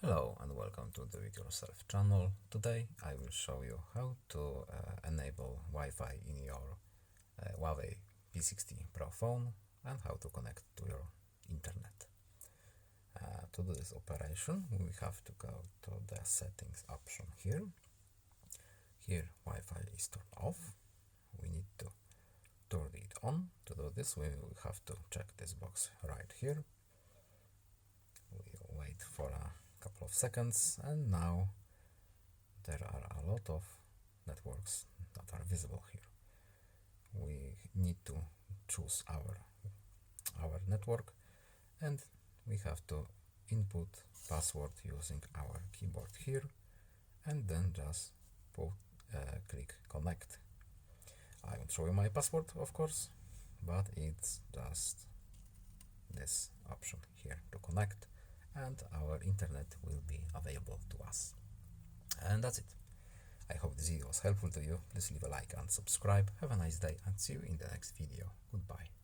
Hello and welcome to Do It Yourself channel. Today I will show you how to enable Wi-Fi in your HUAWEI P60 Pro phone and how to connect to your internet. To do this operation we have to go to the settings option here. Here Wi-Fi is turned off. We need to turn it on. To do this we will have to check this box right here. We'll wait for a couple of seconds, and now there are a lot of networks that are visible here. We need to choose our network, and we have to input password using our keyboard here, and then just click connect. I won't show you my password, of course, but it's just this option here to connect, and our internet will be available to us. And that's it. I hope this video was helpful to you. Please leave a like and subscribe. Have a nice day and see you in the next video. Goodbye.